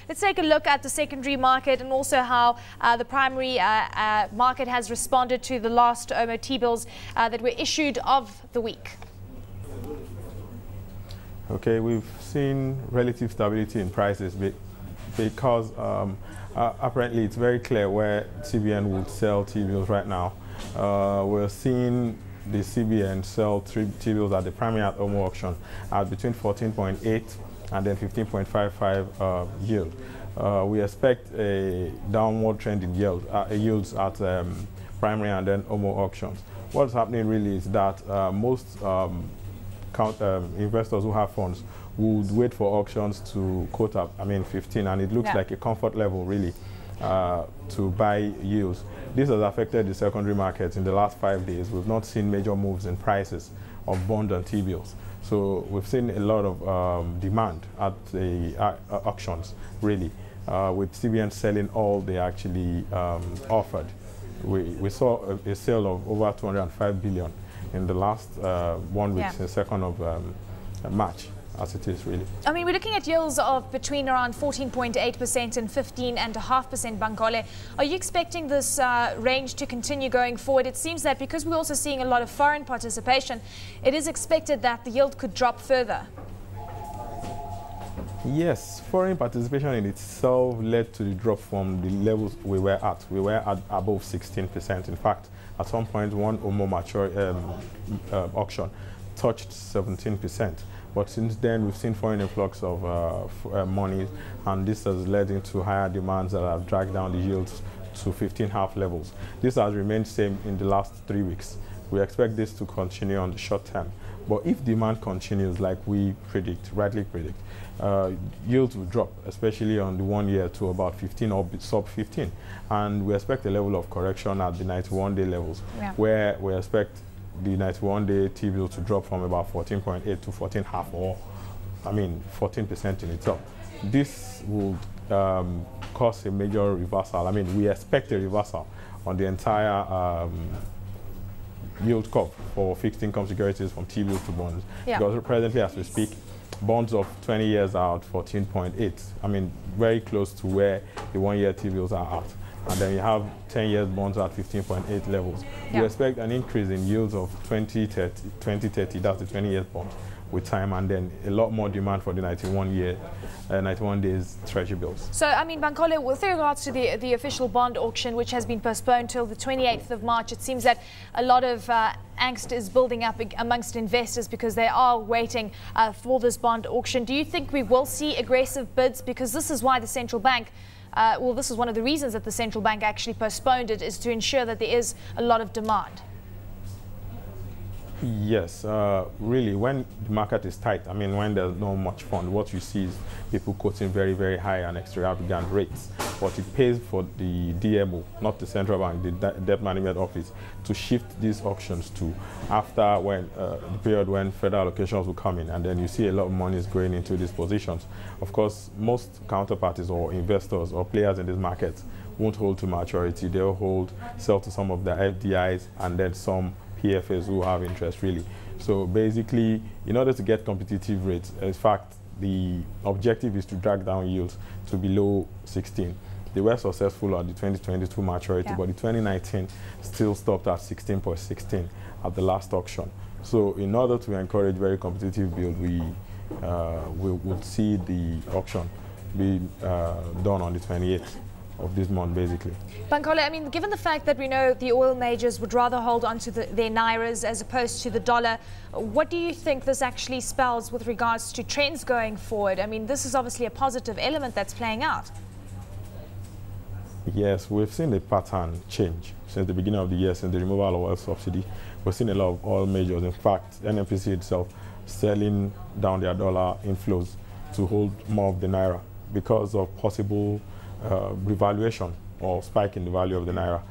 let's take a look at the secondary market and also how the primary market has responded to the last OMO T-bills that were issued of the week. Okay, we've seen relative stability in prices because apparently it's very clear where CBN would sell T-bills right now. We're seeing the CBN sell T-bills at the primary at OMO auction at between 14.8 and then 15.55 yield. We expect a downward trend in yields at primary and then OMO auctions. What's happening really is that most investors who have funds would wait for auctions to quote up, 15, and it looks like a comfort level really to buy yields. This has affected the secondary markets in the last 5 days. We've not seen major moves in prices of bond and T-bills. So we've seen a lot of demand at the auctions, really, with CBN selling all they actually offered. We saw a sale of over 205 billion in the last 1 week, since 2nd of March, as it is really. We're looking at yields of between around 14.8% and 15.5%, Bankole. Are you expecting this range to continue going forward? It seems that because we're also seeing a lot of foreign participation, it is expected that the yield could drop further. Yes, foreign participation in itself led to the drop from the levels we were at. We were at above 16%. In fact, at some point, one OMO mature auction touched 17%. But since then, we've seen foreign influx of money, and this has led into higher demands that have dragged down the yields to 15.5 levels. This has remained same in the last 3 weeks. We expect this to continue on the short term. But if demand continues like we rightly predict, yields will drop, especially on the 1 year to about 15 or sub 15. And we expect a level of correction at the 91-day levels, where we expect the 91-day T-bill to drop from about 14.8 to 14.5, or 14% in itself. This would cause a major reversal. We expect a reversal on the entire yield curve for fixed income securities from T-bills to bonds. Because presently, as we speak, bonds of 20 years are at 14.8. Very close to where the 1 year T-bills are at. And then you have 10 years bonds at 15.8 levels. We expect an increase in yields of 2030, that's the 20 years bond, with time, and then a lot more demand for the 91 days treasury bills. So, Bankole, with regards to the official bond auction, which has been postponed till the 28th of March, it seems that a lot of angst is building up amongst investors because they are waiting for this bond auction. Do you think we will see aggressive bids? Because this is why the central bank this is one of the reasons that the central bank actually postponed it, is to ensure that there is a lot of demand. Yes, really, when the market is tight, when there's not much fund, what you see is people quoting very, very high and extravagant rates. But it pays for the DMO, not the central bank, the debt management office, to shift these auctions to after the period when federal allocations will come in, and then you see a lot of money is going into these positions. Of course, most counterparties or investors or players in this market won't hold to maturity. They'll sell to some of the FDIs and then some PFAs who have interest, really. So basically, in order to get competitive rates, in fact, the objective is to drag down yields to below 16. They were successful at the 2022 maturity, but the 2019 still stopped at 16.16 at the last auction. So in order to encourage very competitive build, we will see the auction be done on the 28th of this month, basically. Bankole, given the fact that we know the oil majors would rather hold on to their nairas as opposed to the dollar, what do you think this actually spells with regards to trends going forward? This is obviously a positive element that's playing out. Yes, we've seen a pattern change since the beginning of the year, since the removal of oil subsidy. We've seen a lot of oil majors, in fact, NNPC itself, selling down their dollar inflows to hold more of the naira because of possible revaluation or spike in the value of the naira.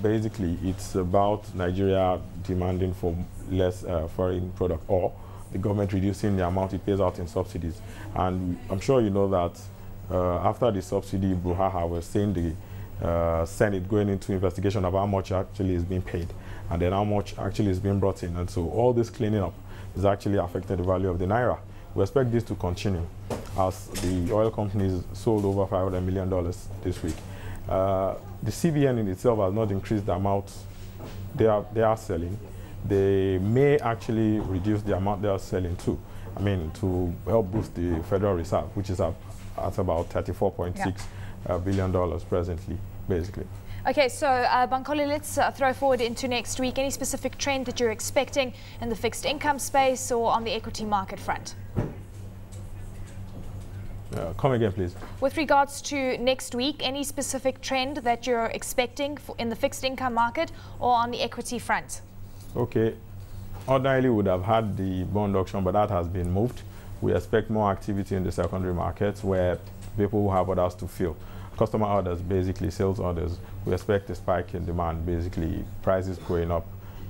Basically, it's about Nigeria demanding for less foreign product, or the government reducing the amount it pays out in subsidies. And I'm sure you know that after the subsidy brouhaha, we're seeing the Senate going into investigation of how much actually is being paid, and then how much actually is being brought in. And so all this cleaning up is actually affecting the value of the naira. We expect this to continue. as the oil companies sold over $500 million this week. The CBN in itself has not increased the amount they are selling. They may actually reduce the amount they are selling too. I mean, to help boost the Federal Reserve, which is at about $34.6 billion presently, basically. Okay, so Bankole, let's throw forward into next week. Any specific trend that you're expecting in the fixed income space or on the equity market front? Come again, please. With regards to next week, any specific trend that you're expecting in the fixed income market or on the equity front? Okay. Ordinarily, we would have had the bond auction, but that has been moved. We expect more activity in the secondary markets where people will have orders to fill. Customer orders, basically sales orders. We expect a spike in demand, basically prices going up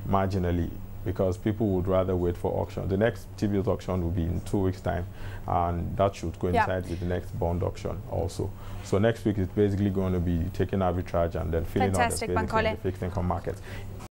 marginally, because people would rather wait for auction. The next T-bills auction will be in 2 weeks' time, and that should coincide with the next bond auction also. So next week is basically going to be taking arbitrage and then filling out the space in the fixed income market.